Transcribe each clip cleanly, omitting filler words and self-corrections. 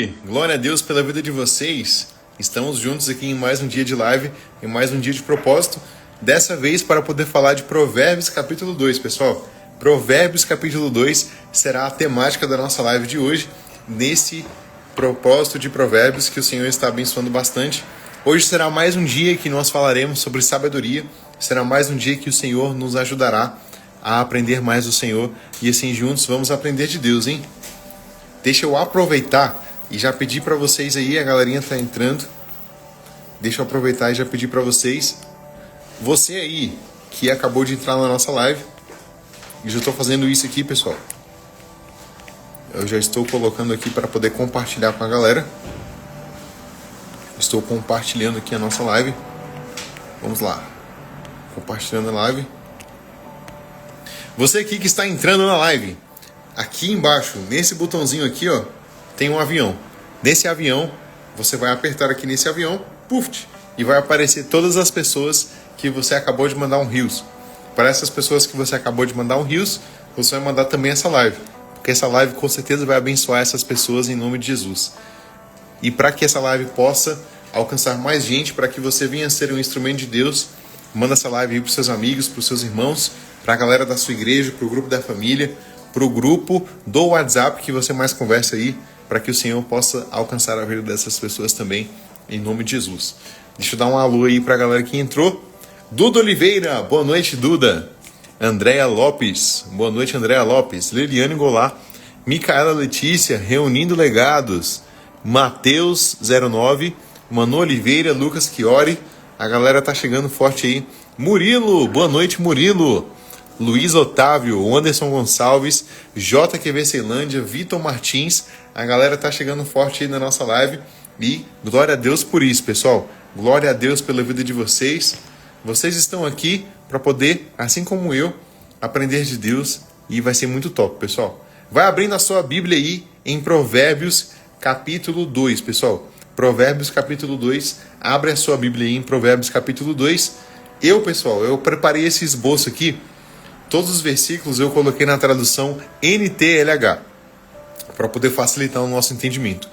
Glória a Deus pela vida de vocês. Estamos juntos aqui em mais um dia de live, em mais um dia de propósito. Dessa vez para poder falar de Provérbios capítulo 2, pessoal. Provérbios capítulo 2 será a temática da nossa live de hoje, nesse propósito de Provérbios que o Senhor está abençoando bastante. Hoje será mais um dia que nós falaremos sobre sabedoria, será mais um dia que o Senhor nos ajudará a aprender mais do Senhor e assim juntos vamos aprender de Deus, hein? Deixa eu aproveitar e já pedir para vocês aí, a galerinha tá entrando. Deixa eu aproveitar e já pedir para vocês, você aí que acabou de entrar na nossa live, e já estou fazendo isso aqui, pessoal. Eu já estou colocando aqui para poder compartilhar com a galera. Estou compartilhando aqui a nossa live. Vamos lá. Compartilhando a live. Você aqui que está entrando na live, aqui embaixo, nesse botãozinho aqui, ó, tem um avião. Nesse avião, você vai apertar aqui nesse avião, puf, e vai aparecer todas as pessoas que você acabou de mandar um rios. Para essas pessoas que você acabou de mandar um rios, você vai mandar também essa live, porque essa live com certeza vai abençoar essas pessoas em nome de Jesus. E para que essa live possa alcançar mais gente, para que você venha ser um instrumento de Deus, manda essa live aí para os seus amigos, para os seus irmãos, para a galera da sua igreja, para o grupo da família, para o grupo do WhatsApp que você mais conversa aí, para que o Senhor possa alcançar a vida dessas pessoas também, em nome de Jesus. Deixa eu dar um alô aí para a galera que entrou. Duda Oliveira, boa noite, Duda. Andréa Lopes, boa noite, Andréa Lopes. Liliane Goulart, Micaela Letícia, reunindo legados. Mateus 09, Manu Oliveira, Lucas Chiori, a galera tá chegando forte aí. Murilo, boa noite, Murilo. Luiz Otávio, Anderson Gonçalves, JQV Ceilândia, Vitor Martins, a galera tá chegando forte aí na nossa live e glória a Deus por isso, pessoal. Glória a Deus pela vida de vocês. Vocês estão aqui para poder, assim como eu, aprender de Deus e vai ser muito top, pessoal. Vai abrindo a sua Bíblia aí em Provérbios capítulo 2, pessoal. Provérbios capítulo 2, abre a sua Bíblia aí em Provérbios capítulo 2. Pessoal, eu preparei esse esboço aqui. Todos os versículos eu coloquei na tradução NTLH, para poder facilitar o nosso entendimento.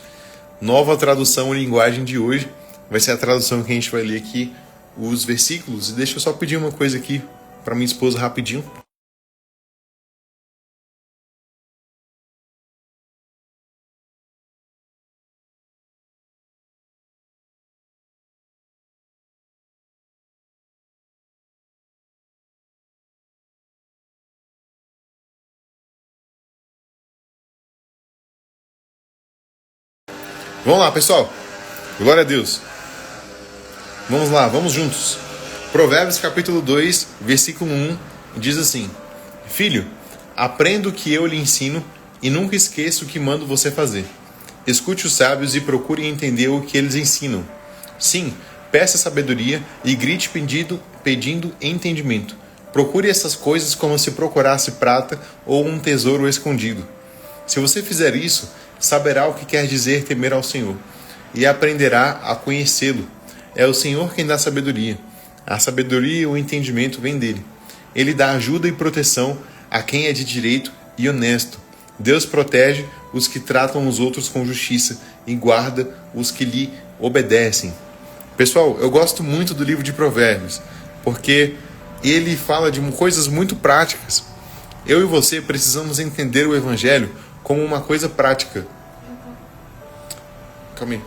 Nova tradução em linguagem de hoje vai ser a tradução que a gente vai ler aqui, os versículos. E deixa eu só pedir uma coisa aqui para minha esposa rapidinho. Vamos lá, pessoal. Glória a Deus. Vamos lá, vamos juntos. Provérbios capítulo 2, versículo 1, diz assim: Filho, aprenda o que eu lhe ensino e nunca esqueça o que mando você fazer. Escute os sábios e procure entender o que eles ensinam. Sim, peça sabedoria e grite pedindo entendimento. Procure essas coisas como se procurasse prata ou um tesouro escondido. Se você fizer isso, saberá o que quer dizer temer ao Senhor, e aprenderá a conhecê-lo. É o Senhor quem dá sabedoria. A sabedoria e o entendimento vêm dele. Ele dá ajuda e proteção a quem é de direito e honesto. Deus protege os que tratam os outros com justiça e guarda os que lhe obedecem. Pessoal, eu gosto muito do livro de Provérbios, porque ele fala de coisas muito práticas. Eu e você precisamos entender o Evangelho como uma coisa prática. Calma aí.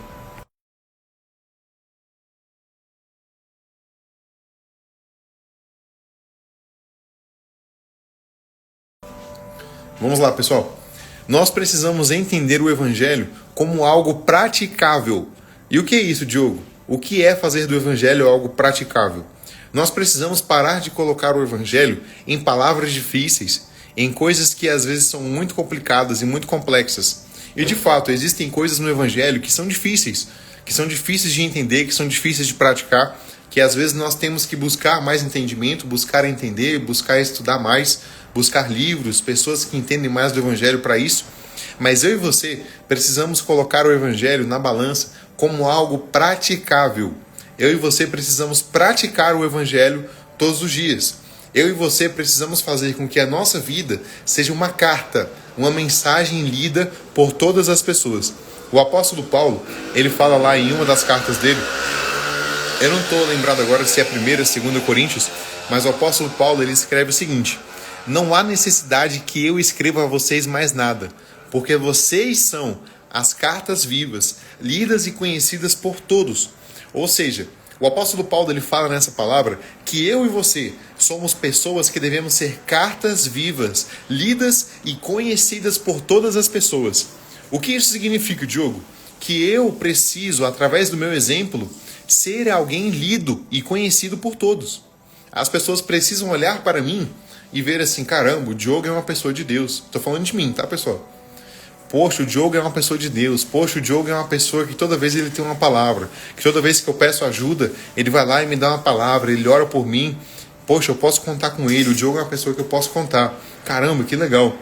Vamos lá, pessoal. Nós precisamos entender o Evangelho como algo praticável. E o que é isso, Diogo? O que é fazer do Evangelho algo praticável? Nós precisamos parar de colocar o Evangelho em palavras difíceis, em coisas que às vezes são muito complicadas e muito complexas. E de fato, existem coisas no Evangelho que são difíceis de entender, que são difíceis de praticar, que às vezes nós temos que buscar mais entendimento, buscar entender, buscar estudar mais, buscar livros, pessoas que entendem mais do Evangelho para isso. Mas eu e você precisamos colocar o Evangelho na balança como algo praticável. Eu e você precisamos praticar o Evangelho todos os dias. Eu e você precisamos fazer com que a nossa vida seja uma carta, uma mensagem lida por todas as pessoas. O apóstolo Paulo, ele fala lá em uma das cartas dele, eu não estou lembrado agora se é a 1ª, 2ª Coríntios, mas o apóstolo Paulo, ele escreve o seguinte: não há necessidade que eu escreva a vocês mais nada, porque vocês são as cartas vivas, lidas e conhecidas por todos. Ou seja, o apóstolo Paulo, ele fala nessa palavra que eu e você somos pessoas que devemos ser cartas vivas, lidas e conhecidas por todas as pessoas. O que isso significa, Diogo? Que eu preciso, através do meu exemplo, ser alguém lido e conhecido por todos. As pessoas precisam olhar para mim e ver assim: caramba, o Diogo é uma pessoa de Deus. Estou falando de mim, tá, pessoal? Poxa, o Diogo é uma pessoa de Deus. Poxa, o Diogo é uma pessoa que toda vez ele tem uma palavra. Que toda vez que eu peço ajuda, ele vai lá e me dá uma palavra, ele ora por mim. Poxa, eu posso contar com ele. O Diogo é uma pessoa que eu posso contar. Caramba, que legal.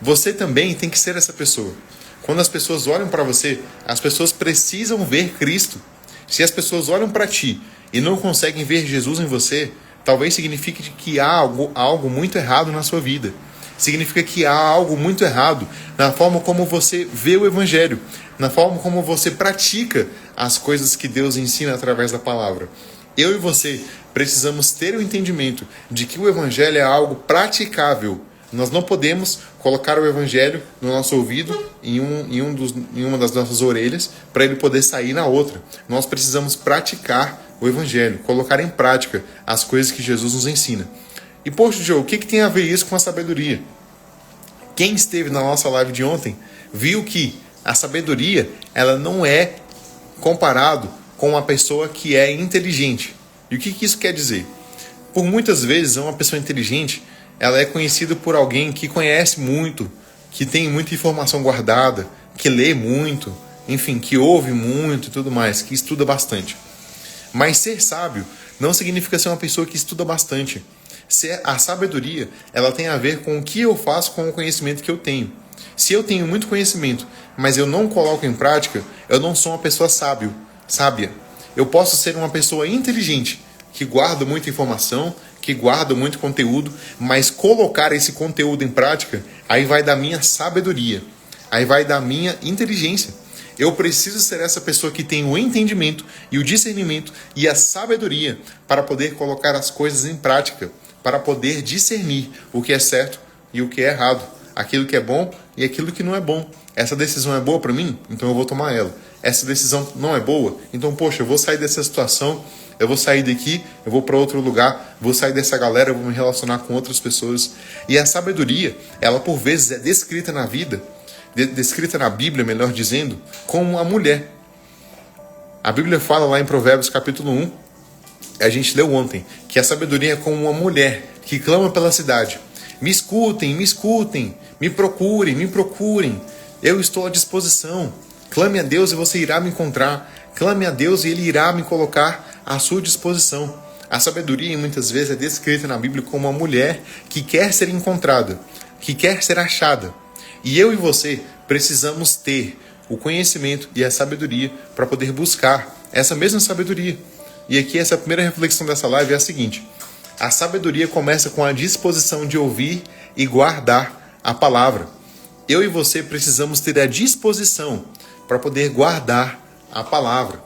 Você também tem que ser essa pessoa. Quando as pessoas olham para você, as pessoas precisam ver Cristo. Se as pessoas olham para ti e não conseguem ver Jesus em você, talvez signifique que há algo muito errado na sua vida. Significa que há algo muito errado na forma como você vê o Evangelho, na forma como você pratica as coisas que Deus ensina através da palavra. Eu e você precisamos ter o entendimento de que o Evangelho é algo praticável. Nós não podemos colocar o Evangelho no nosso ouvido, em uma das nossas orelhas, para ele poder sair na outra. Nós precisamos praticar o Evangelho, colocar em prática as coisas que Jesus nos ensina. E, poxa, Joe, o que tem a ver isso com a sabedoria? Quem esteve na nossa live de ontem viu que a sabedoria, ela não é comparado com uma pessoa que é inteligente. E o que isso quer dizer? Por muitas vezes, uma pessoa inteligente, ela é conhecida por alguém que conhece muito, que tem muita informação guardada, que lê muito, enfim, que ouve muito e tudo mais, que estuda bastante. Mas ser sábio não significa ser uma pessoa que estuda bastante. A sabedoria, ela tem a ver com o que eu faço com o conhecimento que eu tenho. Se eu tenho muito conhecimento, mas eu não coloco em prática, eu não sou uma pessoa sábia. Eu posso ser uma pessoa inteligente, que guarda muita informação, que guarda muito conteúdo, mas colocar esse conteúdo em prática, aí vai da minha sabedoria, aí vai da minha inteligência. Eu preciso ser essa pessoa que tem o entendimento e o discernimento e a sabedoria para poder colocar as coisas em prática, para poder discernir o que é certo e o que é errado, aquilo que é bom e aquilo que não é bom. Essa decisão é boa para mim? Então eu vou tomar ela. Essa decisão não é boa? Então, poxa, eu vou sair dessa situação, eu vou sair daqui, eu vou para outro lugar, vou sair dessa galera, eu vou me relacionar com outras pessoas. E a sabedoria, ela por vezes é descrita na vida, descrita na Bíblia, melhor dizendo, como a mulher. A Bíblia fala lá em Provérbios capítulo 1, a gente leu ontem, que a sabedoria é como uma mulher que clama pela cidade. Me escutem, me procurem, eu estou à disposição. Clame a Deus e você irá me encontrar. Clame a Deus e Ele irá me colocar à sua disposição. A sabedoria, muitas vezes, é descrita na Bíblia como uma mulher que quer ser encontrada, que quer ser achada. E eu e você precisamos ter o conhecimento e a sabedoria para poder buscar essa mesma sabedoria. E aqui essa primeira reflexão dessa live é a seguinte: a sabedoria começa com a disposição de ouvir e guardar a palavra. Eu e você precisamos ter a disposição para poder guardar a palavra.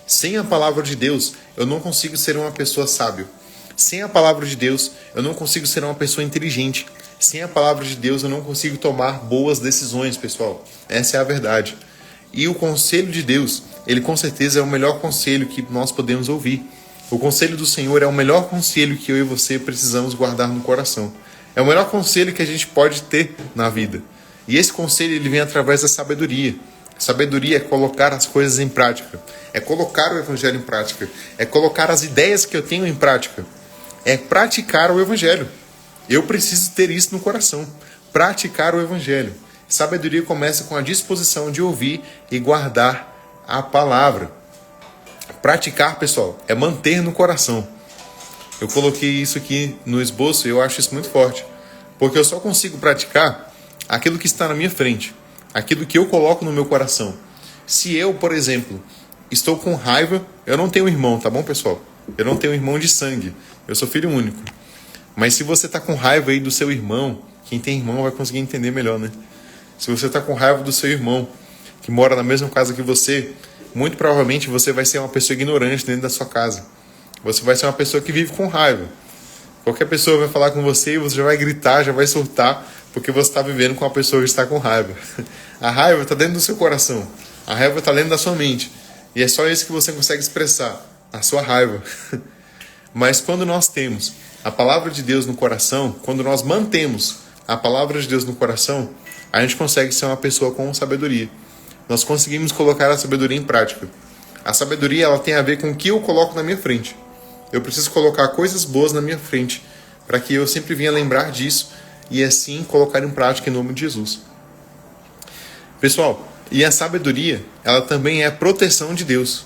Sem a palavra de Deus, eu não consigo ser uma pessoa sábia. Sem a palavra de Deus, eu não consigo ser uma pessoa inteligente. Sem a palavra de Deus, eu não consigo tomar boas decisões, pessoal. Essa é a verdade. E o conselho de Deus, ele com certeza é o melhor conselho que nós podemos ouvir. O conselho do Senhor é o melhor conselho que eu e você precisamos guardar no coração. É o melhor conselho que a gente pode ter na vida. E esse conselho, ele vem através da sabedoria. Sabedoria é colocar as coisas em prática. É colocar o Evangelho em prática. É colocar as ideias que eu tenho em prática. É praticar o Evangelho. Eu preciso ter isso no coração. Praticar o Evangelho. Sabedoria começa com a disposição de ouvir e guardar a palavra. Praticar, pessoal, é manter no coração. Eu coloquei isso aqui no esboço e eu acho isso muito forte. Porque eu só consigo praticar aquilo que está na minha frente. Aquilo que eu coloco no meu coração. Se eu, por exemplo, estou com raiva, eu não tenho irmão, tá bom, pessoal? Eu não tenho irmão de sangue. Eu sou filho único. Mas se você está com raiva aí do seu irmão, quem tem irmão vai conseguir entender melhor, né? Se você está com raiva do seu irmão, que mora na mesma casa que você, muito provavelmente você vai ser uma pessoa ignorante dentro da sua casa. Você vai ser uma pessoa que vive com raiva. Qualquer pessoa vai falar com você e você já vai gritar, já vai surtar, porque você está vivendo com uma pessoa que está com raiva. A raiva está dentro do seu coração. A raiva está dentro da sua mente. E é só isso que você consegue expressar, a sua raiva. Mas quando nós temos a palavra de Deus no coração, quando nós mantemos a palavra de Deus no coração, a gente consegue ser uma pessoa com sabedoria. Nós conseguimos colocar a sabedoria em prática. A sabedoria, ela tem a ver com o que eu coloco na minha frente. Eu preciso colocar coisas boas na minha frente, para que eu sempre venha lembrar disso e assim colocar em prática em nome de Jesus. Pessoal, e a sabedoria, ela também é a proteção de Deus.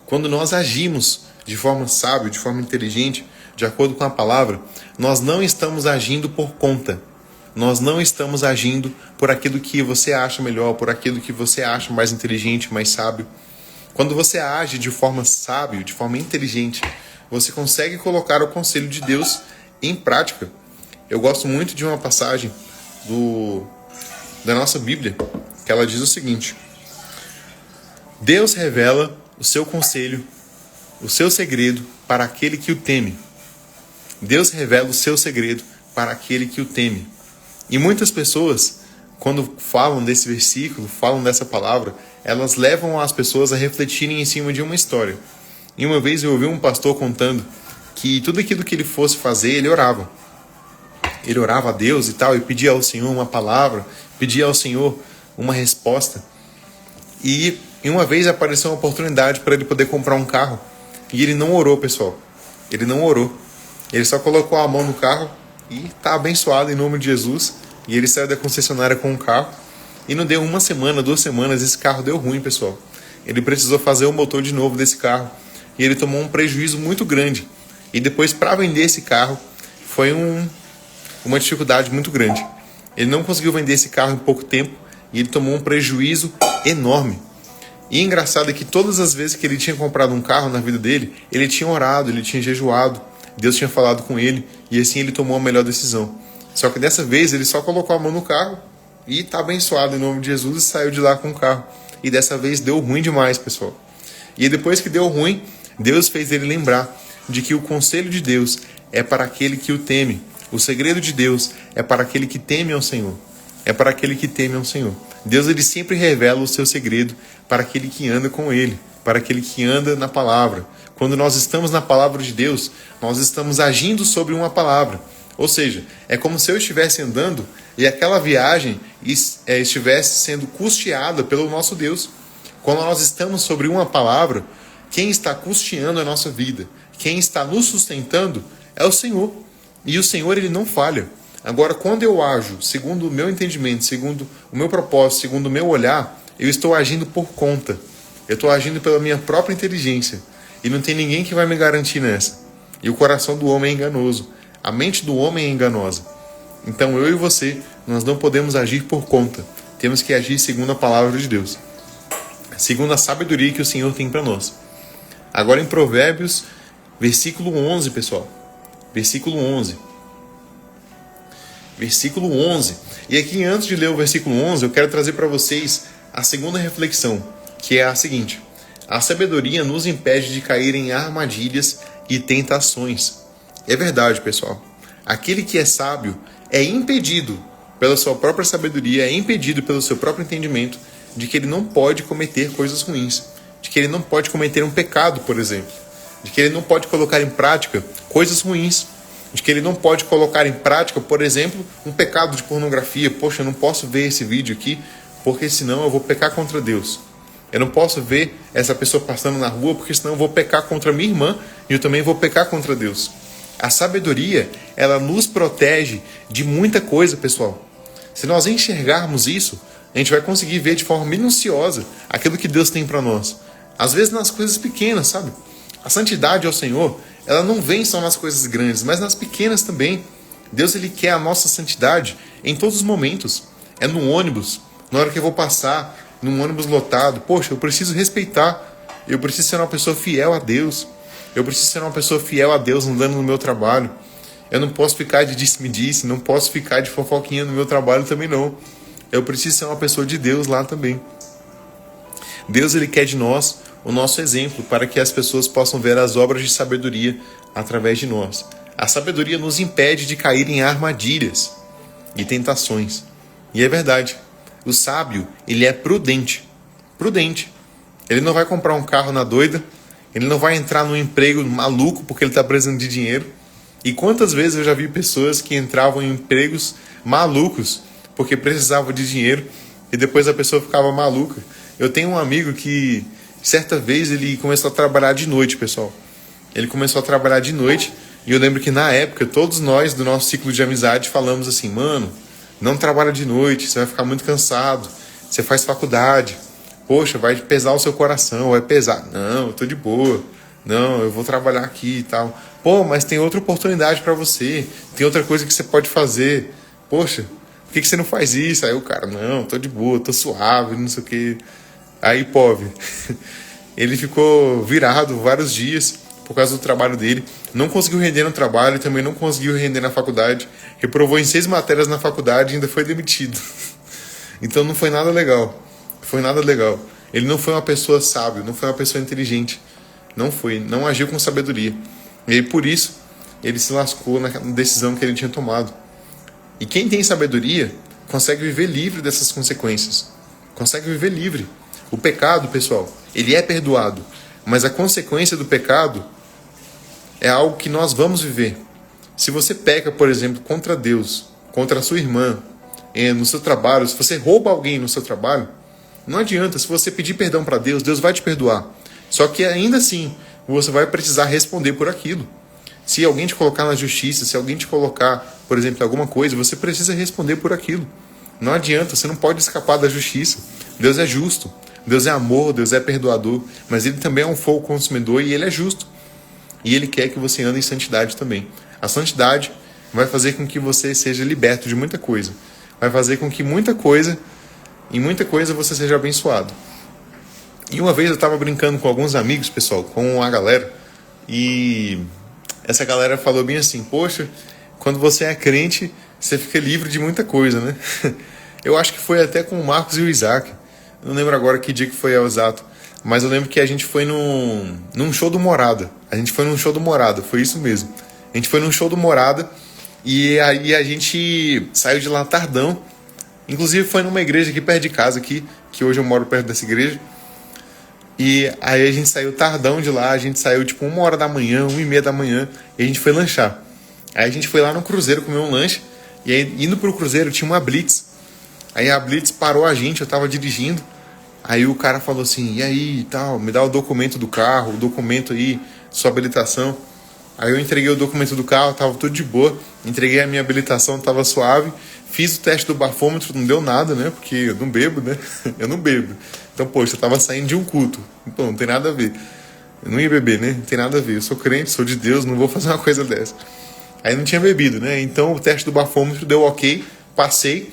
Quando nós agimos de forma sábia, de forma inteligente, de acordo com a palavra, nós não estamos agindo por conta. Nós não estamos agindo por aquilo que você acha melhor, por aquilo que você acha mais inteligente, mais sábio. Quando você age de forma sábia, de forma inteligente, você consegue colocar o conselho de Deus em prática. Eu gosto muito de uma passagem da nossa Bíblia, que ela diz o seguinte: Deus revela o seu conselho, o seu segredo para aquele que o teme. Deus revela o seu segredo para aquele que o teme. E muitas pessoas, quando falam desse versículo, falam dessa palavra, elas levam as pessoas a refletirem em cima de uma história. E uma vez eu ouvi um pastor contando que tudo aquilo que ele fosse fazer, ele orava. Ele orava a Deus e tal, e pedia ao Senhor uma palavra, pedia ao Senhor uma resposta. E uma vez apareceu uma oportunidade para ele poder comprar um carro. E ele não orou, pessoal. Ele não orou. Ele só colocou a mão no carro e está abençoado em nome de Jesus. E ele saiu da concessionária com o carro. E não deu uma semana, 2 semanas, esse carro deu ruim, pessoal. Ele precisou fazer o motor de novo desse carro. E ele tomou um prejuízo muito grande. E depois, para vender esse carro, foi uma dificuldade muito grande. Ele não conseguiu vender esse carro em pouco tempo. E ele tomou um prejuízo enorme. E engraçado é que todas as vezes que ele tinha comprado um carro na vida dele, ele tinha orado, ele tinha jejuado, Deus tinha falado com ele, e assim ele tomou a melhor decisão. Só que dessa vez ele só colocou a mão no carro e está abençoado em nome de Jesus e saiu de lá com o carro. E dessa vez deu ruim demais, pessoal. E depois que deu ruim, Deus fez ele lembrar de que o conselho de Deus é para aquele que o teme. O segredo de Deus é para aquele que teme ao Senhor. É para aquele que teme ao Senhor. Deus, ele sempre revela o seu segredo para aquele que anda com ele, para aquele que anda na palavra. Quando nós estamos na palavra de Deus, nós estamos agindo sobre uma palavra. Ou seja, é como se eu estivesse andando e aquela viagem estivesse sendo custeada pelo nosso Deus. Quando nós estamos sobre uma palavra, quem está custeando a nossa vida, quem está nos sustentando é o Senhor. E o Senhor, ele não falha. Agora, quando eu ajo segundo o meu entendimento, segundo o meu propósito, segundo o meu olhar, eu estou agindo por conta. Eu estou agindo pela minha própria inteligência. E não tem ninguém que vai me garantir nessa. E o coração do homem é enganoso. A mente do homem é enganosa. Então eu e você, nós não podemos agir por conta. Temos que agir segundo a palavra de Deus. Segundo a sabedoria que o Senhor tem para nós. Agora em Provérbios, versículo 11, pessoal. Versículo 11. Versículo 11. E aqui, antes de ler o versículo 11, eu quero trazer para vocês a segunda reflexão, que é a seguinte: a sabedoria nos impede de cair em armadilhas e tentações. É verdade, pessoal. Aquele que é sábio é impedido pela sua própria sabedoria, é impedido pelo seu próprio entendimento de que ele não pode cometer coisas ruins, de que ele não pode cometer um pecado, por exemplo, de que ele não pode colocar em prática coisas ruins, de que ele não pode colocar em prática, por exemplo, um pecado de pornografia. Poxa, eu não posso ver esse vídeo aqui, porque senão eu vou pecar contra Deus. Eu não posso ver essa pessoa passando na rua, porque senão eu vou pecar contra minha irmã e eu também vou pecar contra Deus. A sabedoria, ela nos protege de muita coisa, pessoal. Se nós enxergarmos isso, a gente vai conseguir ver de forma minuciosa aquilo que Deus tem para nós. Às vezes nas coisas pequenas, sabe? A santidade ao Senhor, ela não vem só nas coisas grandes, mas nas pequenas também. Deus, ele quer a nossa santidade em todos os momentos. É no ônibus, na hora que eu vou passar, num ônibus lotado. Poxa, eu preciso respeitar. Eu preciso ser uma pessoa fiel a Deus. Eu preciso ser uma pessoa fiel a Deus andando no meu trabalho. Eu não posso ficar de disse-me-disse, não posso ficar de fofoquinha no meu trabalho também não. Eu preciso ser uma pessoa de Deus lá também. Deus ele quer de nós o nosso exemplo para que as pessoas possam ver as obras de sabedoria através de nós. A sabedoria nos impede de cair em armadilhas e tentações. E é verdade. O sábio, ele é prudente. Prudente. Ele não vai comprar um carro na doida. Ele não vai entrar num emprego maluco porque ele está precisando de dinheiro. E quantas vezes eu já vi pessoas que entravam em empregos malucos porque precisavam de dinheiro e depois a pessoa ficava maluca. Eu tenho um amigo que, certa vez, ele começou a trabalhar de noite, pessoal. Ele começou a trabalhar de noite e eu lembro que na época, todos nós do nosso ciclo de amizade falamos assim, mano, não trabalha de noite, você vai ficar muito cansado, você faz faculdade, poxa, vai pesar o seu coração, vai pesar. Não, eu tô de boa, não, eu vou trabalhar aqui e tal. Pô, mas tem outra oportunidade pra você, tem outra coisa que você pode fazer. Poxa, por que você não faz isso? Aí o cara, não, tô de boa, tô suave, não sei o que. Aí, pobre, ele ficou virado vários dias por causa do trabalho dele. Não conseguiu render no trabalho, também não conseguiu render na faculdade. Reprovou em 6 matérias na faculdade e ainda foi demitido. Então não foi nada legal. Foi nada legal. Ele não foi uma pessoa sábia, não foi uma pessoa inteligente. Não foi, não agiu com sabedoria. E aí, por isso, ele se lascou na decisão que ele tinha tomado. E quem tem sabedoria consegue viver livre dessas consequências. Consegue viver livre. O pecado, pessoal, ele é perdoado. Mas a consequência do pecado é algo que nós vamos viver. Se você peca, por exemplo, contra Deus, contra a sua irmã, no seu trabalho, se você rouba alguém no seu trabalho, não adianta. Se você pedir perdão para Deus, Deus vai te perdoar. Só que ainda assim, você vai precisar responder por aquilo. Se alguém te colocar na justiça, se alguém te colocar, por exemplo, alguma coisa, você precisa responder por aquilo. Não adianta, você não pode escapar da justiça. Deus é justo, Deus é amor, Deus é perdoador, mas Ele também é um fogo consumidor e Ele é justo. E Ele quer que você ande em santidade também. A santidade vai fazer com que você seja liberto de muita coisa. Vai fazer com que em muita coisa você seja abençoado. E uma vez eu estava brincando com alguns amigos, pessoal, com a galera, e essa galera falou bem assim, poxa, quando você é crente, você fica livre de muita coisa, né? Eu acho que foi até com o Marcos e o Isaac. Não lembro agora que dia que foi ao exato. Mas eu lembro que a gente foi num show do Morada. A gente foi num show do Morada, foi isso mesmo. A gente foi num show do Morada e aí a gente saiu de lá tardão. Inclusive foi numa igreja aqui perto de casa, aqui, que hoje eu moro perto dessa igreja. E aí a gente saiu tardão de lá, a gente saiu tipo 1h da manhã, 1h30 da manhã, e a gente foi lanchar. Aí a gente foi lá no cruzeiro comer um lanche, e aí indo pro cruzeiro tinha uma Blitz. Aí a Blitz parou a gente, eu tava dirigindo, aí o cara falou assim, e aí, tal, me dá o documento do carro, o documento aí, sua habilitação. Aí eu entreguei o documento do carro, tava tudo de boa, entreguei a minha habilitação, tava suave, fiz o teste do bafômetro, não deu nada, né, porque eu não bebo, né, eu não bebo. Então, poxa, eu tava saindo de um culto, então não tem nada a ver. Eu não ia beber, né, não tem nada a ver, eu sou crente, sou de Deus, não vou fazer uma coisa dessa. Aí não tinha bebido, né, então o teste do bafômetro deu ok, passei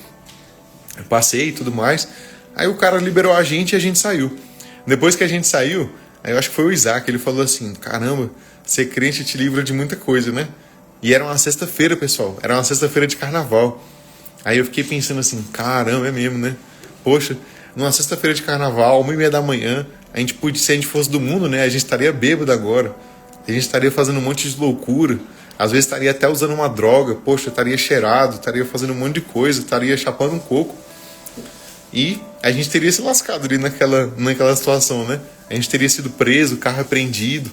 e tudo mais. Aí o cara liberou a gente e a gente saiu. Depois que a gente saiu, aí eu acho que foi o Isaac, ele falou assim, caramba, ser crente te livra de muita coisa, né? E era uma sexta-feira, pessoal, era uma sexta-feira de carnaval. Aí eu fiquei pensando assim, caramba, é mesmo, né? Poxa, numa sexta-feira de carnaval, 1h30 da manhã, a gente podia, se a gente fosse do mundo, né? A gente estaria bêbado agora, a gente estaria fazendo um monte de loucura, às vezes estaria até usando uma droga, poxa, estaria cheirado, estaria fazendo um monte de coisa, estaria chapando um coco. E a gente teria se lascado ali naquela situação, né? A gente teria sido preso, o carro apreendido.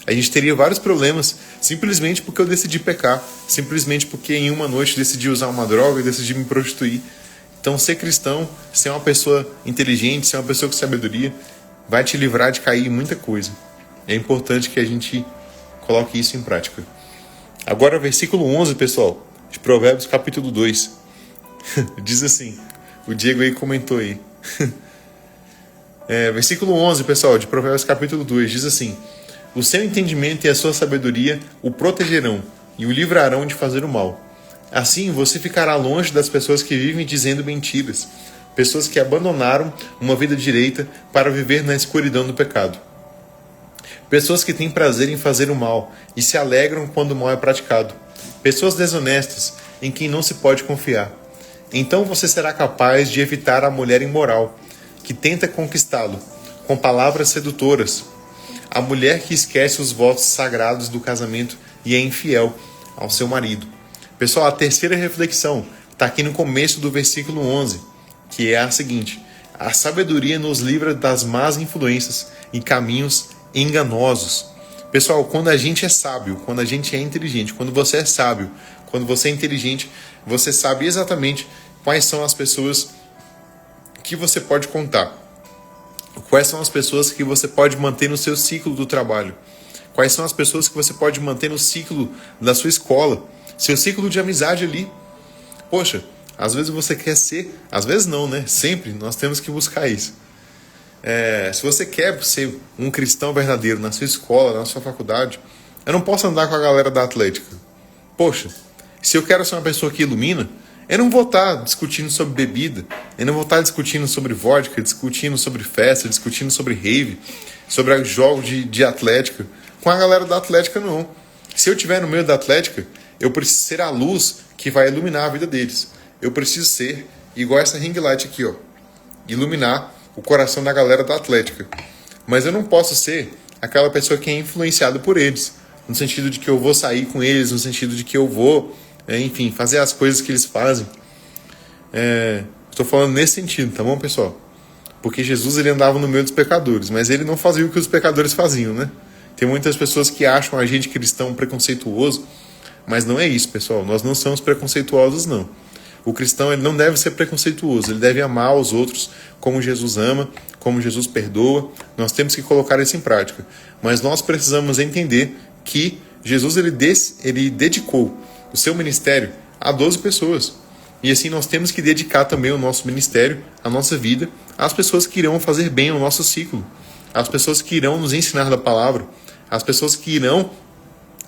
A gente teria vários problemas simplesmente porque eu decidi pecar. Simplesmente porque em uma noite decidi usar uma droga e decidi me prostituir. Então ser cristão, ser uma pessoa inteligente, ser uma pessoa com sabedoria, vai te livrar de cair em muita coisa. É importante que a gente coloque isso em prática. Agora versículo 11, pessoal, de Provérbios capítulo 2. Diz assim... O Diego aí comentou aí. Versículo 11, pessoal, de Provérbios capítulo 2, diz assim: o seu entendimento e a sua sabedoria o protegerão e o livrarão de fazer o mal. Assim você ficará longe das pessoas que vivem dizendo mentiras, pessoas que abandonaram uma vida direita para viver na escuridão do pecado. Pessoas que têm prazer em fazer o mal e se alegram quando o mal é praticado. Pessoas desonestas em quem não se pode confiar. Então você será capaz de evitar a mulher imoral, que tenta conquistá-lo. com palavras sedutoras. A mulher que esquece os votos sagrados do casamento e é infiel ao seu marido. Pessoal, a terceira reflexão está aqui no começo do versículo 11, que é a seguinte: a sabedoria nos livra das más influências e caminhos enganosos. Pessoal, quando a gente é sábio, quando a gente é inteligente, quando você é sábio, quando você é inteligente, você sabe exatamente quais são as pessoas que você pode contar. Quais são as pessoas que você pode manter no seu ciclo do trabalho? Quais são as pessoas que você pode manter no ciclo da sua escola? Seu ciclo de amizade ali. Poxa, às vezes você quer ser... Às vezes não, né? Sempre nós temos que buscar isso. Se você quer ser um cristão verdadeiro na sua escola, na sua faculdade, eu não posso andar com a galera da Atlética. Poxa, se eu quero ser uma pessoa que ilumina, eu não vou estar discutindo sobre bebida, eu não vou estar discutindo sobre vodka, discutindo sobre festa, discutindo sobre rave, sobre jogos de Atlética, com a galera da Atlética, não. Se eu estiver no meio da Atlética, eu preciso ser a luz que vai iluminar a vida deles. Eu preciso ser igual essa ring light aqui, ó, iluminar o coração da galera da Atlética. Mas eu não posso ser aquela pessoa que é influenciada por eles, no sentido de que eu vou sair com eles, no sentido de que eu vou, enfim, fazer as coisas que eles fazem. Estou falando nesse sentido, tá bom, pessoal? Porque Jesus, ele andava no meio dos pecadores, mas ele não fazia o que os pecadores faziam, né? Tem muitas pessoas que acham a gente cristão preconceituoso, mas não é isso, pessoal. Nós não somos preconceituosos, não. O cristão, ele não deve ser preconceituoso, ele deve amar os outros como Jesus ama, como Jesus perdoa. Nós temos que colocar isso em prática. Mas nós precisamos entender que Jesus, ele dedicou o seu ministério a 12 pessoas. E assim nós temos que dedicar também o nosso ministério, a nossa vida, às pessoas que irão fazer bem o nosso ciclo, às pessoas que irão nos ensinar da palavra, às pessoas que irão,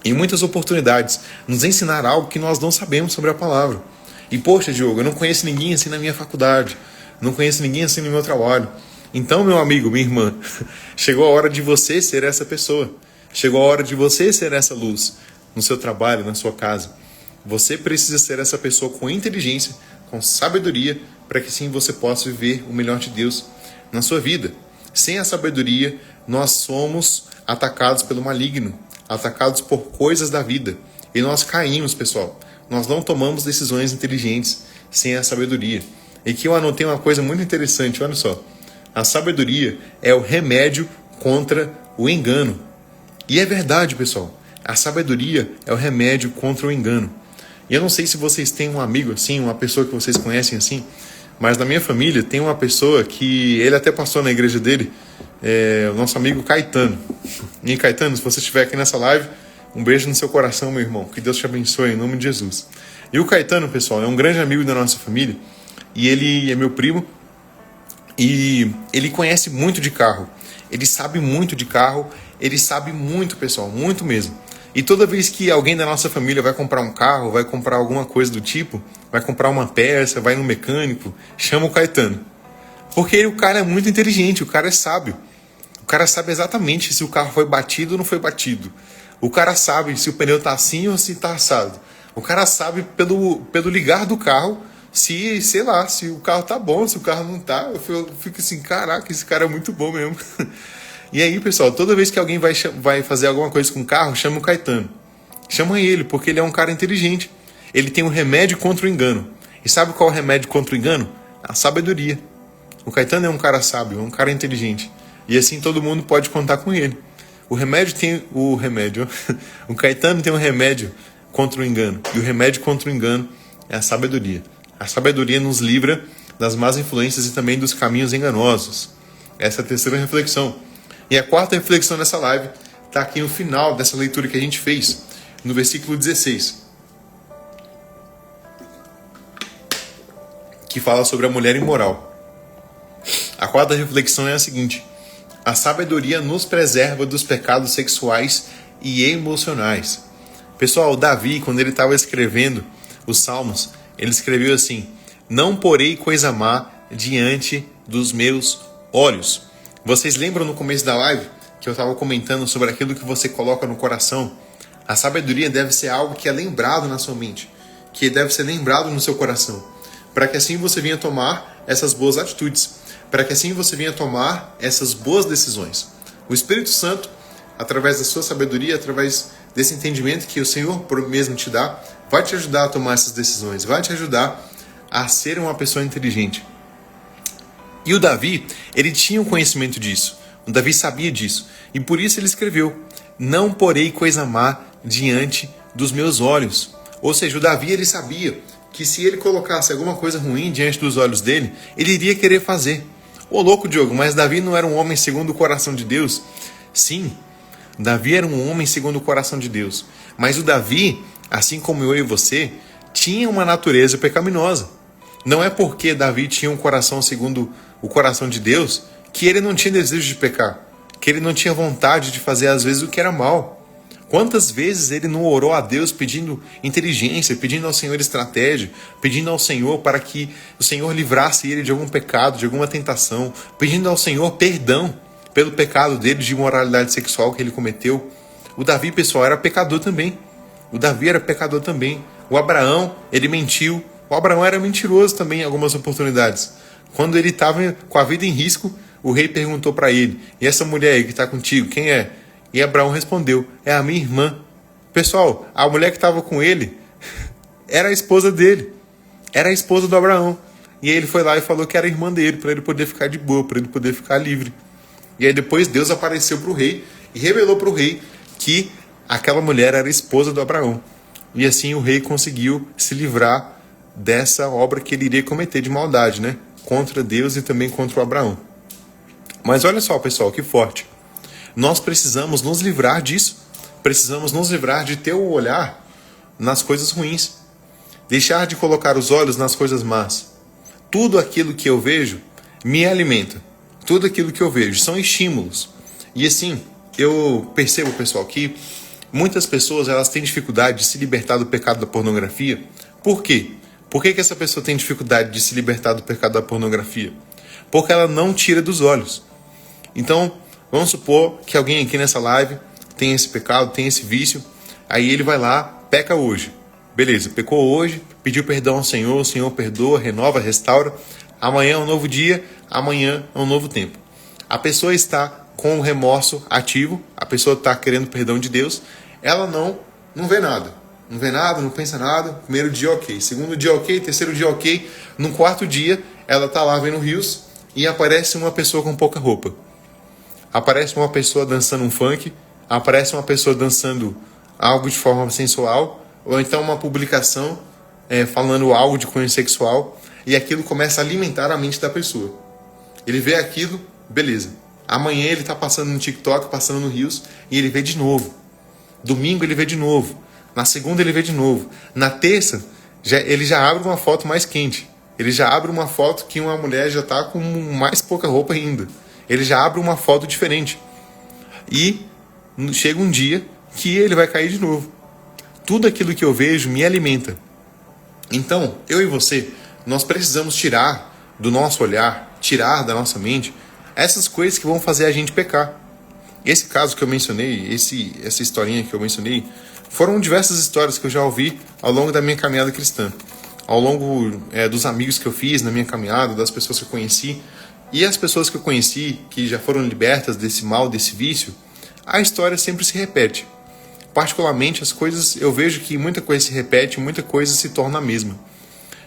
em muitas oportunidades, nos ensinar algo que nós não sabemos sobre a palavra. E poxa, Diogo, eu não conheço ninguém assim na minha faculdade, não conheço ninguém assim no meu trabalho. Então, meu amigo, minha irmã, chegou a hora de você ser essa pessoa. Chegou a hora de você ser essa luz no seu trabalho, na sua casa. Você precisa ser essa pessoa com inteligência, com sabedoria, para que sim você possa viver o melhor de Deus na sua vida. Sem a sabedoria, nós somos atacados pelo maligno, atacados por coisas da vida. E nós caímos, pessoal. Nós não tomamos decisões inteligentes sem a sabedoria. E aqui eu anotei uma coisa muito interessante, olha só. A sabedoria é o remédio contra o engano. E é verdade, pessoal. A sabedoria é o remédio contra o engano. E eu não sei se vocês têm um amigo assim, uma pessoa que vocês conhecem assim, mas na minha família tem uma pessoa que ele até passou na igreja dele, o nosso amigo Caetano. E Caetano, se você estiver aqui nessa live, um beijo no seu coração, meu irmão. Que Deus te abençoe em nome de Jesus. E o Caetano, pessoal, é um grande amigo da nossa família. E ele é meu primo. E ele conhece muito de carro. Ele sabe muito de carro. Ele sabe muito, pessoal, muito mesmo. E toda vez que alguém da nossa família vai comprar um carro, vai comprar alguma coisa do tipo, vai comprar uma peça, vai no mecânico, chama o Caetano. Porque o cara é muito inteligente, o cara é sábio. O cara sabe exatamente se o carro foi batido ou não foi batido. O cara sabe se o pneu tá assim ou se tá assado. O cara sabe pelo ligar do carro se, sei lá, se o carro tá bom, se o carro não tá. Eu fico assim, caraca, esse cara é muito bom mesmo. E aí, pessoal, toda vez que alguém vai fazer alguma coisa com o carro, chama o Caetano. Chama ele, porque ele é um cara inteligente. Ele tem um remédio contra o engano. E sabe qual é o remédio contra o engano? A sabedoria. O Caetano é um cara sábio, é um cara inteligente. E assim todo mundo pode contar com ele. O Caetano tem um remédio contra o engano. E o remédio contra o engano é a sabedoria. A sabedoria nos livra das más influências e também dos caminhos enganosos. Essa é a terceira reflexão. E a quarta reflexão dessa live está aqui no final dessa leitura que a gente fez, no versículo 16. Que fala sobre a mulher imoral. A quarta reflexão é a seguinte: a sabedoria nos preserva dos pecados sexuais e emocionais. Pessoal, Davi, quando ele estava escrevendo os Salmos, ele escreveu assim: não porei coisa má diante dos meus olhos. Vocês lembram no começo da live que eu estava comentando sobre aquilo que você coloca no coração? A sabedoria deve ser algo que é lembrado na sua mente, que deve ser lembrado no seu coração, para que assim você venha tomar essas boas atitudes. para que assim você venha tomar essas boas decisões. O Espírito Santo, através da sua sabedoria, através desse entendimento que o Senhor mesmo te dá, vai te ajudar a tomar essas decisões, vai te ajudar a ser uma pessoa inteligente. E o Davi, ele tinha um conhecimento disso. O Davi sabia disso. E por isso ele escreveu: não porei coisa má diante dos meus olhos. Ou seja, o Davi, ele sabia que se ele colocasse alguma coisa ruim diante dos olhos dele, ele iria querer fazer. Ô louco, Diogo, mas Davi não era um homem segundo o coração de Deus? Sim, Davi era um homem segundo o coração de Deus. Mas o Davi, assim como eu e você, tinha uma natureza pecaminosa. Não é porque Davi tinha um coração segundo o coração de Deus que ele não tinha desejo de pecar, que ele não tinha vontade de fazer às vezes o que era mal. Quantas vezes ele não orou a Deus pedindo inteligência, pedindo ao Senhor estratégia, pedindo ao Senhor para que o Senhor livrasse ele de algum pecado, de alguma tentação, pedindo ao Senhor perdão pelo pecado dele de imoralidade sexual que ele cometeu. O Davi, pessoal, era pecador também. O Davi era pecador também. O Abraão, ele mentiu. O Abraão era mentiroso também em algumas oportunidades. Quando ele estava com a vida em risco, o rei perguntou para ele: e essa mulher aí que está contigo, quem é? E Abraão respondeu: é a minha irmã. Pessoal, a mulher que estava com ele era a esposa dele. Era a esposa do Abraão. E aí ele foi lá e falou que era a irmã dele, para ele poder ficar de boa, para ele poder ficar livre. E aí depois Deus apareceu para o rei e revelou para o rei que aquela mulher era a esposa do Abraão. E assim o rei conseguiu se livrar dessa obra que ele iria cometer de maldade, né? Contra Deus e também contra o Abraão. Mas olha só, pessoal, que forte. Nós precisamos nos livrar disso. Precisamos nos livrar de ter o olhar nas coisas ruins. Deixar de colocar os olhos nas coisas más. Tudo aquilo que eu vejo me alimenta. Tudo aquilo que eu vejo são estímulos. E assim, eu percebo, pessoal, que muitas pessoas elas têm dificuldade de se libertar do pecado da pornografia. Por quê? Por que essa pessoa tem dificuldade de se libertar do pecado da pornografia? Porque ela não tira dos olhos. Então, vamos supor que alguém aqui nessa live tem esse pecado, tem esse vício, aí ele vai lá, peca hoje. Beleza, pecou hoje, pediu perdão ao Senhor, o Senhor perdoa, renova, restaura. Amanhã é um novo dia, amanhã é um novo tempo. A pessoa está com o remorso ativo, a pessoa está querendo perdão de Deus, ela não vê nada. Não vê nada, não pensa nada. Primeiro dia ok, segundo dia ok, terceiro dia ok. No quarto dia, ela está lá vendo rios e aparece uma pessoa com pouca roupa. Aparece uma pessoa dançando um funk, aparece uma pessoa dançando algo de forma sensual, ou então uma publicação falando algo de cunho sexual, e aquilo começa a alimentar a mente da pessoa. Ele vê aquilo, beleza. Amanhã ele está passando no TikTok, passando no Reels, e ele vê de novo. Domingo ele vê de novo. Na segunda ele vê de novo. Na terça, ele já abre uma foto mais quente. Ele já abre uma foto que uma mulher já está com mais pouca roupa ainda. Ele já abre uma foto diferente. E chega um dia que ele vai cair de novo. Tudo aquilo que eu vejo me alimenta. Então, eu e você, nós precisamos tirar do nosso olhar, tirar da nossa mente, essas coisas que vão fazer a gente pecar. Esse caso que eu mencionei, essa historinha que eu mencionei, foram diversas histórias que eu já ouvi ao longo da minha caminhada cristã. Ao longo dos amigos que eu fiz na minha caminhada, das pessoas que eu conheci. E as pessoas que eu conheci, que já foram libertas desse mal, desse vício, a história sempre se repete. Particularmente, as coisas, eu vejo que muita coisa se repete, muita coisa se torna a mesma.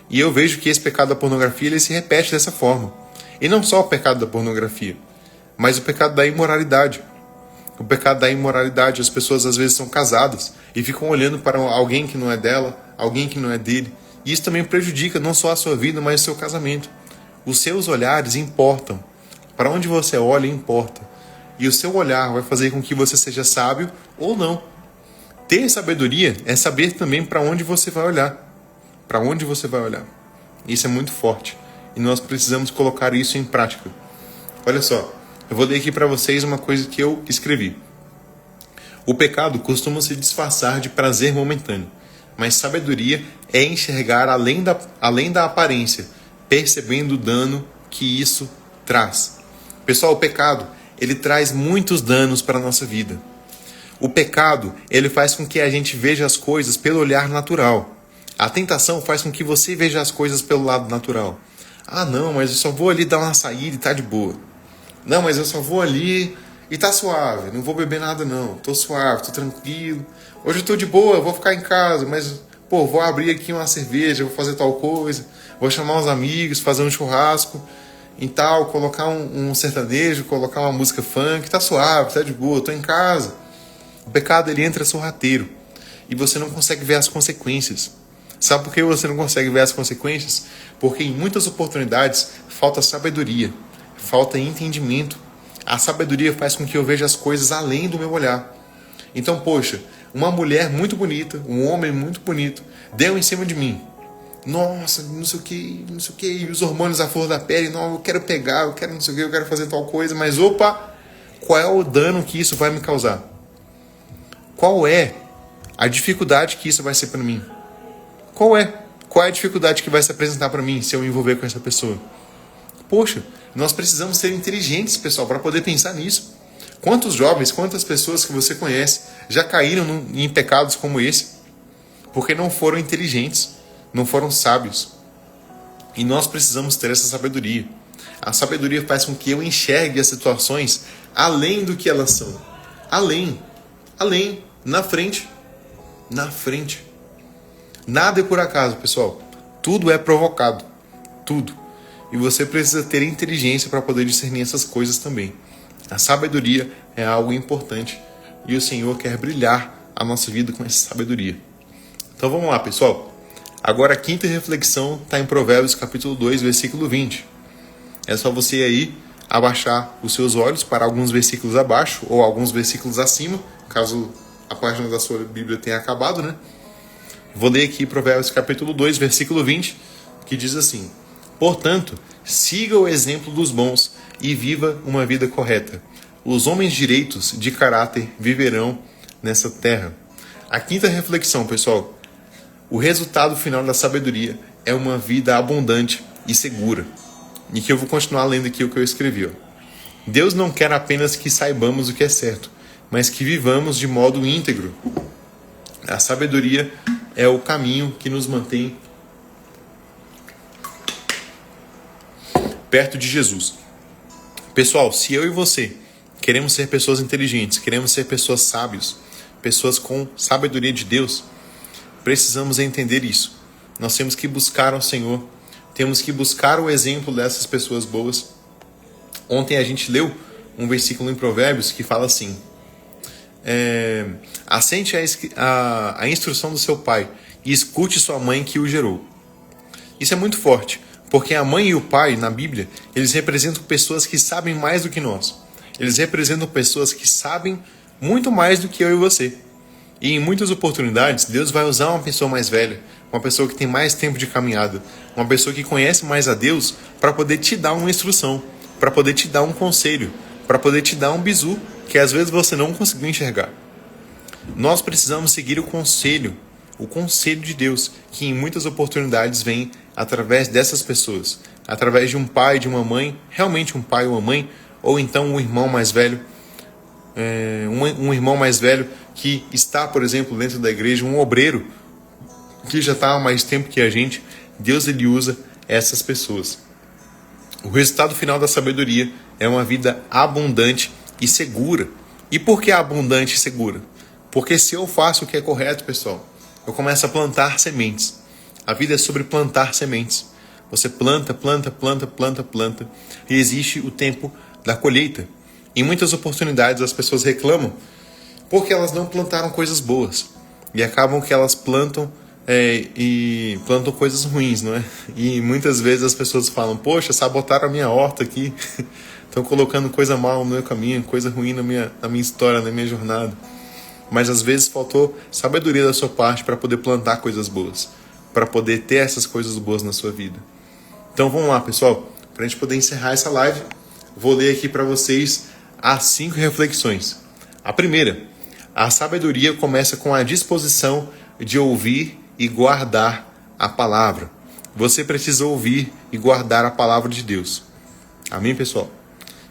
E eu vejo que esse pecado da pornografia, ele se repete dessa forma. E não só o pecado da pornografia, mas o pecado da imoralidade. O pecado da imoralidade, as pessoas às vezes são casadas e ficam olhando para alguém que não é dela, alguém que não é dele. E isso também prejudica não só a sua vida, mas o seu casamento. Os seus olhares importam. Para onde você olha, importa. E o seu olhar vai fazer com que você seja sábio ou não. Ter sabedoria é saber também para onde você vai olhar. Para onde você vai olhar. Isso é muito forte. E nós precisamos colocar isso em prática. Olha só, eu vou ler aqui para vocês uma coisa que eu escrevi. O pecado costuma se disfarçar de prazer momentâneo, mas sabedoria é enxergar além da aparência, percebendo o dano que isso traz. Pessoal, o pecado, ele traz muitos danos para a nossa vida. O pecado, ele faz com que a gente veja as coisas pelo olhar natural. A tentação faz com que você veja as coisas pelo lado natural. Ah, não, mas eu só vou ali dar uma saída e tá de boa. Não, mas eu só vou ali e tá suave, não vou beber nada não, tô suave, tô tranquilo. Hoje eu tô de boa, eu vou ficar em casa, mas, pô, vou abrir aqui uma cerveja, vou fazer tal coisa, vou chamar uns amigos, fazer um churrasco e tal, colocar um sertanejo, colocar uma música funk, tá suave, tá de boa, tô em casa. O pecado, ele entra sorrateiro e você não consegue ver as consequências. Sabe por que você não consegue ver as consequências? Porque em muitas oportunidades falta sabedoria, falta entendimento. A sabedoria faz com que eu veja as coisas além do meu olhar. Então, poxa, uma mulher muito bonita, um homem muito bonito, deu em cima de mim. Nossa, não sei o que, não sei o que, e os hormônios à flor da pele, não, eu quero pegar, eu quero não sei o que, eu quero fazer tal coisa, mas opa, qual é o dano que isso vai me causar? Qual é a dificuldade que isso vai ser para mim? Qual é? Qual é a dificuldade que vai se apresentar para mim se eu me envolver com essa pessoa? Poxa, nós precisamos ser inteligentes, pessoal, para poder pensar nisso. Quantos jovens, quantas pessoas que você conhece já caíram em pecados como esse? Porque não foram inteligentes, não foram sábios. E nós precisamos ter essa sabedoria. A sabedoria faz com que eu enxergue as situações além do que elas são. Além, na frente. Nada é por acaso, pessoal. Tudo é provocado. Tudo. E você precisa ter inteligência para poder discernir essas coisas também. A sabedoria é algo importante. E o Senhor quer brilhar a nossa vida com essa sabedoria. Então vamos lá, pessoal. Agora a quinta reflexão está em Provérbios capítulo 2, versículo 20. É só você aí abaixar os seus olhos para alguns versículos abaixo ou alguns versículos acima, caso a página da sua Bíblia tenha acabado, né? Vou ler aqui Provérbios capítulo 2, versículo 20, que diz assim: Portanto, siga o exemplo dos bons e viva uma vida correta. Os homens direitos de caráter viverão nessa terra. A quinta reflexão, pessoal. O resultado final da sabedoria é uma vida abundante e segura. E que eu vou continuar lendo aqui o que eu escrevi. Ó. Deus não quer apenas que saibamos o que é certo, mas que vivamos de modo íntegro. A sabedoria é o caminho que nos mantém perto de Jesus. Pessoal, se eu e você queremos ser pessoas inteligentes, queremos ser pessoas sábias, pessoas com sabedoria de Deus, precisamos entender isso. Nós temos que buscar ao Senhor, temos que buscar o exemplo dessas pessoas boas. Ontem a gente leu um versículo em Provérbios que fala assim: assente a instrução do seu pai e escute sua mãe que o gerou. Isso é muito forte, porque a mãe e o pai, na Bíblia, eles representam pessoas que sabem mais do que nós. Eles representam pessoas que sabem muito mais do que eu e você. E em muitas oportunidades, Deus vai usar uma pessoa mais velha, uma pessoa que tem mais tempo de caminhada, uma pessoa que conhece mais a Deus para poder te dar uma instrução, para poder te dar um conselho, para poder te dar um bizu que às vezes você não conseguiu enxergar. Nós precisamos seguir o conselho de Deus, que em muitas oportunidades vem através dessas pessoas, através de um pai, de uma mãe, realmente um pai ou uma mãe, ou então um irmão mais velho, um irmão mais velho que está, por exemplo, dentro da igreja, um obreiro que já está há mais tempo que a gente. Deus, ele usa essas pessoas. O resultado final da sabedoria é uma vida abundante e segura. E por que abundante e segura? Porque se eu faço o que é correto, pessoal, eu começo a plantar sementes. A vida é sobre plantar sementes. Você planta, e existe o tempo da colheita. Em muitas oportunidades as pessoas reclamam porque elas não plantaram coisas boas. E acabam que elas plantam coisas ruins, não é? E muitas vezes as pessoas falam: poxa, sabotaram a minha horta aqui. Estão colocando coisa mal no meu caminho, coisa ruim na minha história, na minha jornada. Mas às vezes faltou sabedoria da sua parte para poder plantar coisas boas, para poder ter essas coisas boas na sua vida. Então vamos lá, pessoal. Para a gente poder encerrar essa live, vou ler aqui para vocês as 5 reflexões. A primeira: a sabedoria começa com a disposição de ouvir e guardar a palavra. Você precisa ouvir e guardar a palavra de Deus. Amém, pessoal?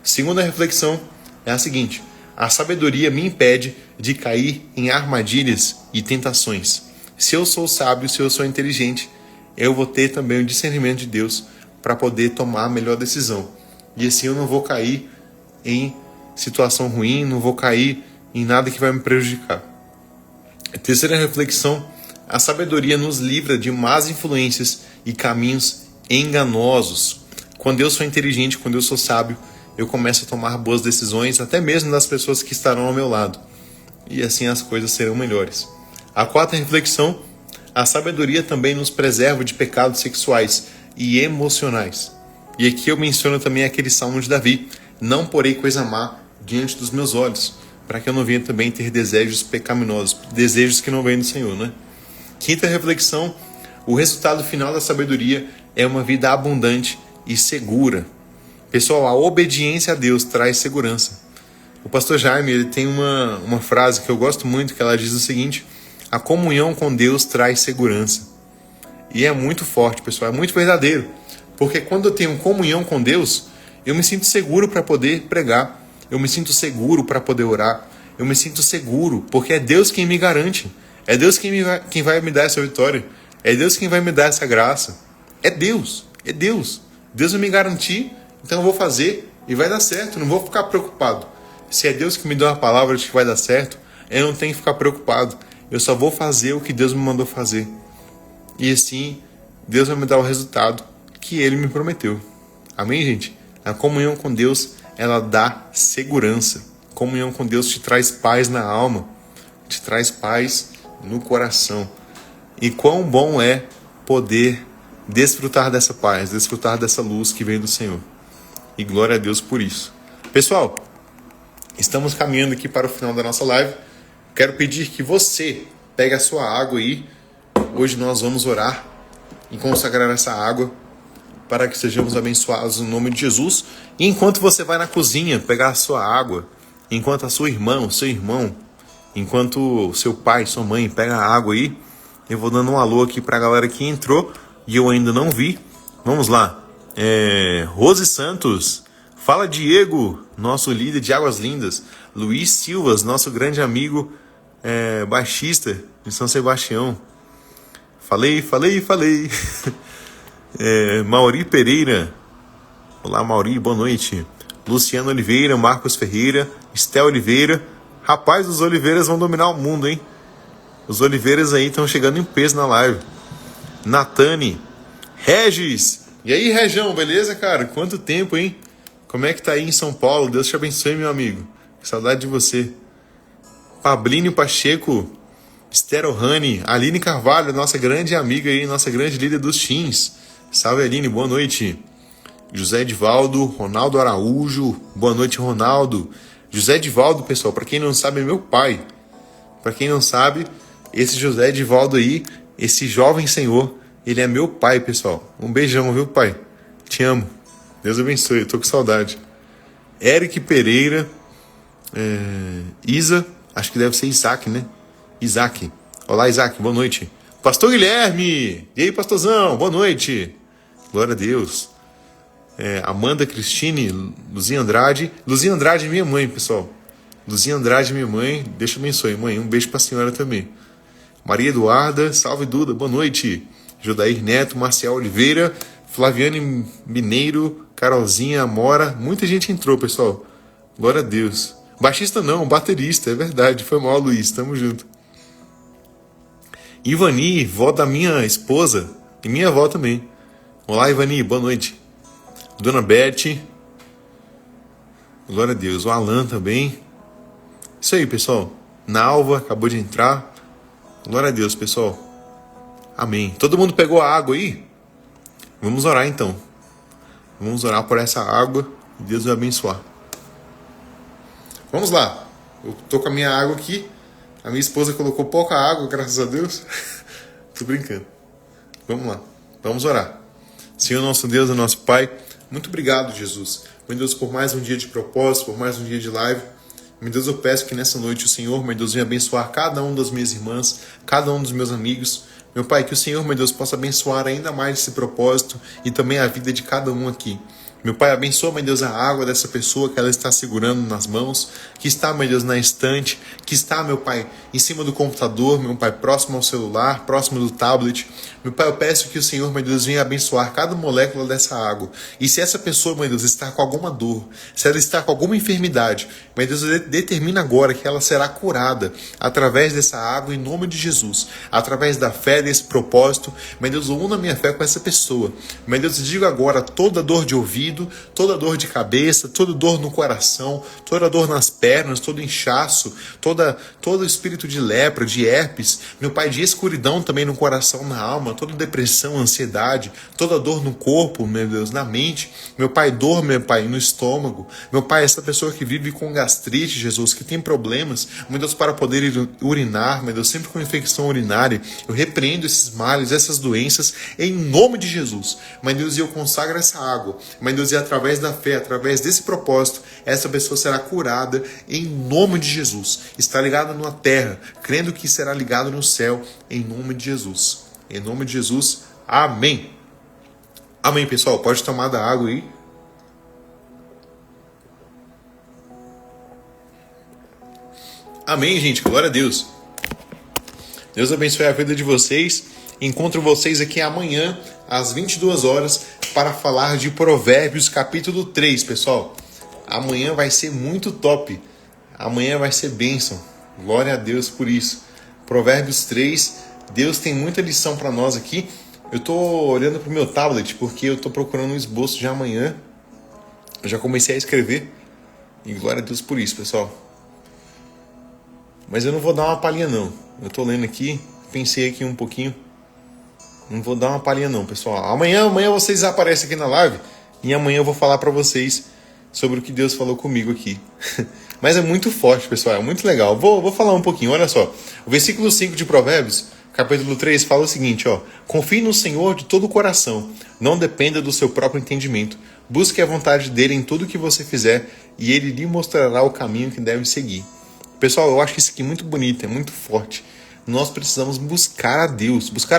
Segunda reflexão é a seguinte: a sabedoria me impede de cair em armadilhas e tentações. Se eu sou sábio, se eu sou inteligente, eu vou ter também o discernimento de Deus para poder tomar a melhor decisão. E assim eu não vou cair em situação ruim, não vou cair em nada que vai me prejudicar. A terceira reflexão: a sabedoria nos livra de más influências e caminhos enganosos. Quando eu sou inteligente, quando eu sou sábio, eu começo a tomar boas decisões, até mesmo das pessoas que estarão ao meu lado. E assim as coisas serão melhores. A quarta reflexão: a sabedoria também nos preserva de pecados sexuais e emocionais. E aqui eu menciono também aquele salmo de Davi: não porei coisa má diante dos meus olhos, para que eu não venha também ter desejos pecaminosos, desejos que não vêm do Senhor, né? Quinta reflexão: o resultado final da sabedoria é uma vida abundante e segura. Pessoal, a obediência a Deus traz segurança. O pastor Jaime, ele tem uma frase que eu gosto muito, que ela diz o seguinte: a comunhão com Deus traz segurança. E é muito forte, pessoal, é muito verdadeiro. Porque quando eu tenho comunhão com Deus, eu me sinto seguro para poder pregar. Eu me sinto seguro para poder orar. Eu me sinto seguro, porque é Deus quem me garante. É Deus quem vai me dar essa vitória. É Deus quem vai me dar essa graça. É Deus. É Deus. Deus vai me garantir, então eu vou fazer e vai dar certo. Não vou ficar preocupado. Se é Deus que me deu uma palavra de que vai dar certo, eu não tenho que ficar preocupado. Eu só vou fazer o que Deus me mandou fazer. E assim, Deus vai me dar o resultado que Ele me prometeu. Amém, gente? A comunhão com Deus, ela dá segurança. A comunhão com Deus te traz paz na alma, te traz paz no coração. E quão bom é poder desfrutar dessa paz, desfrutar dessa luz que vem do Senhor. E glória a Deus por isso. Pessoal, estamos caminhando aqui para o final da nossa live. Quero pedir que você pegue a sua água aí. Hoje nós vamos orar e consagrar essa água para que sejamos abençoados no nome de Jesus. E enquanto você vai na cozinha pegar a sua água, enquanto a sua irmã, o seu irmão, enquanto seu pai, sua mãe pega a água aí, eu vou dando um alô aqui para a galera que entrou e eu ainda não vi. Vamos lá. Rose Santos. Fala, Diego, nosso líder de Águas Lindas. Luiz Silvas, nosso grande amigo baixista de São Sebastião. Falei. Mauri Pereira. Olá, Mauri, boa noite. Luciano Oliveira, Marcos Ferreira, Estel Oliveira. Rapaz, os Oliveiras vão dominar o mundo, hein? Os Oliveiras aí estão chegando em peso na live. Natane. Regis. E aí, Região, beleza, cara? Quanto tempo, hein? Como é que tá aí em São Paulo? Deus te abençoe, meu amigo. Que saudade de você. Pablínio Pacheco. Esther Ohane. Aline Carvalho, nossa grande amiga aí, nossa grande líder dos teens. Salve, Aline, boa noite. José Edivaldo, Ronaldo Araújo. Boa noite, Ronaldo. José Edivaldo, pessoal, para quem não sabe, é meu pai. Para quem não sabe, esse José Edivaldo aí, esse jovem senhor, ele é meu pai, pessoal. Um beijão, viu, pai? Te amo. Deus abençoe, eu tô com saudade. Eric Pereira. Isa, acho que deve ser Isaac, né? Isaac. Olá, Isaac, boa noite. Pastor Guilherme. E aí, pastorzão, boa noite. Glória a Deus. Amanda Cristine, Luzia Andrade. Luzia Andrade é minha mãe, pessoal. Luzia Andrade, minha mãe. Deus te abençoe, mãe. Um beijo pra senhora também. Maria Eduarda, salve Duda, boa noite. Jodair Neto, Marcial Oliveira, Flaviane Mineiro, Carolzinha Amora. Muita gente entrou, pessoal. Glória a Deus. Baixista não, baterista, é verdade. Foi mal, Luiz, tamo junto. Ivani, vó da minha esposa. E minha avó também. Olá, Ivani, boa noite. Dona Beth. Glória a Deus. O Alan também. Isso aí, pessoal. Nalva, acabou de entrar. Glória a Deus, pessoal. Amém. Todo mundo pegou a água aí? Vamos orar, então. Vamos orar por essa água. E Deus vai abençoar. Vamos lá. Eu tô com a minha água aqui. A minha esposa colocou pouca água, graças a Deus. Tô brincando. Vamos lá. Vamos orar. Senhor, nosso Deus e nosso Pai, muito obrigado, Jesus. Meu Deus, por mais um dia de propósito, por mais um dia de live. Meu Deus, eu peço que nessa noite o Senhor, meu Deus, venha abençoar cada um das minhas irmãs, cada um dos meus amigos. Meu Pai, que o Senhor, meu Deus, possa abençoar ainda mais esse propósito e também a vida de cada um aqui. Meu Pai, abençoa, meu Deus, a água dessa pessoa que ela está segurando nas mãos, que está, meu Deus, na estante, que está, meu Pai, em cima do computador, meu Pai, próximo ao celular, próximo do tablet. Meu Pai, eu peço que o Senhor, meu Deus, venha abençoar cada molécula dessa água. E se essa pessoa, meu Deus, está com alguma dor, se ela está com alguma enfermidade, meu Deus, determina agora que ela será curada através dessa água em nome de Jesus. Através da fé, desse propósito, meu Deus, una minha fé com essa pessoa. Meu Deus, digo agora toda dor de ouvido, toda dor de cabeça, toda dor no coração, toda dor nas pernas, todo inchaço, todo espírito de lepra, de herpes, meu Pai, de escuridão também no coração, na alma, toda depressão, ansiedade, toda dor no corpo, meu Deus, na mente, meu Pai, dor, meu Pai, no estômago, meu Pai, essa pessoa que vive com gastrite, Jesus, que tem problemas, meu Deus, para poder urinar, meu Deus, sempre com infecção urinária, eu repreendo esses males, essas doenças, em nome de Jesus, meu Deus, e eu consagro essa água, meu Deus, e através da fé, através desse propósito, essa pessoa será curada em nome de Jesus. Está ligado na terra, crendo que será ligado no céu, em nome de Jesus. Em nome de Jesus, amém. Amém, pessoal. Pode tomar da água aí. Amém, gente. Glória a Deus. Deus abençoe a vida de vocês. Encontro vocês aqui amanhã, às 22 horas, para falar de Provérbios, capítulo 3, pessoal. Amanhã vai ser muito top. Amanhã vai ser bênção. Glória a Deus por isso. Provérbios 3. Deus tem muita lição para nós aqui. Eu estou olhando para o meu tablet porque eu estou procurando um esboço de amanhã. Eu já comecei a escrever. E glória a Deus por isso, pessoal. Mas eu não vou dar uma palhinha, não. Eu estou lendo aqui. Pensei aqui um pouquinho. Não vou dar uma palhinha, não, pessoal. Amanhã vocês aparecem aqui na live. E amanhã eu vou falar para vocês sobre o que Deus falou comigo aqui. Mas é muito forte, pessoal, é muito legal. Vou falar um pouquinho, olha só. O versículo 5 de Provérbios, capítulo 3, fala o seguinte, ó. Confie no Senhor de todo o coração, não dependa do seu próprio entendimento. Busque a vontade dele em tudo que você fizer e ele lhe mostrará o caminho que deve seguir. Pessoal, eu acho isso aqui muito bonito, é muito forte. Nós precisamos buscar a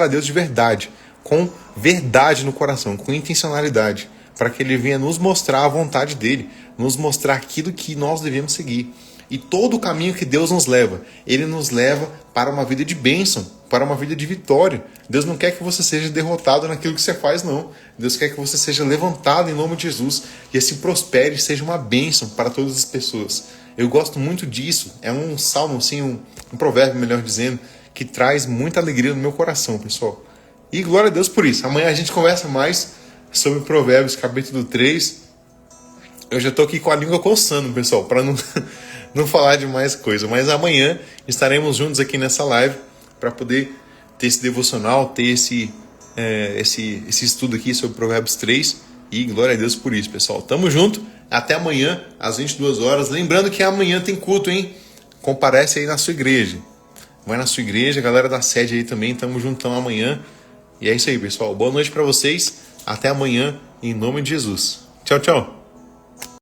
Deus de verdade, com verdade no coração, com intencionalidade, para que ele venha nos mostrar a vontade dele, nos mostrar aquilo que nós devemos seguir. E todo o caminho que Deus nos leva, ele nos leva para uma vida de bênção, para uma vida de vitória. Deus não quer que você seja derrotado naquilo que você faz, não. Deus quer que você seja levantado em nome de Jesus e assim prospere e seja uma bênção para todas as pessoas. Eu gosto muito disso. É um salmo, assim, um provérbio, melhor dizendo, que traz muita alegria no meu coração, pessoal. E glória a Deus por isso. Amanhã a gente conversa mais sobre Provérbios, capítulo 3. Eu já estou aqui com a língua coçando, pessoal, para não falar de mais coisa. Mas amanhã estaremos juntos aqui nessa live para poder ter esse devocional, ter esse estudo aqui sobre Provérbios 3. E glória a Deus por isso, pessoal. Tamo junto. Até amanhã, às 22 horas. Lembrando que amanhã tem culto, hein? Comparece aí na sua igreja. Vai na sua igreja, galera da sede aí também. Tamo juntão amanhã. E é isso aí, pessoal. Boa noite para vocês. Até amanhã, em nome de Jesus. Tchau, tchau.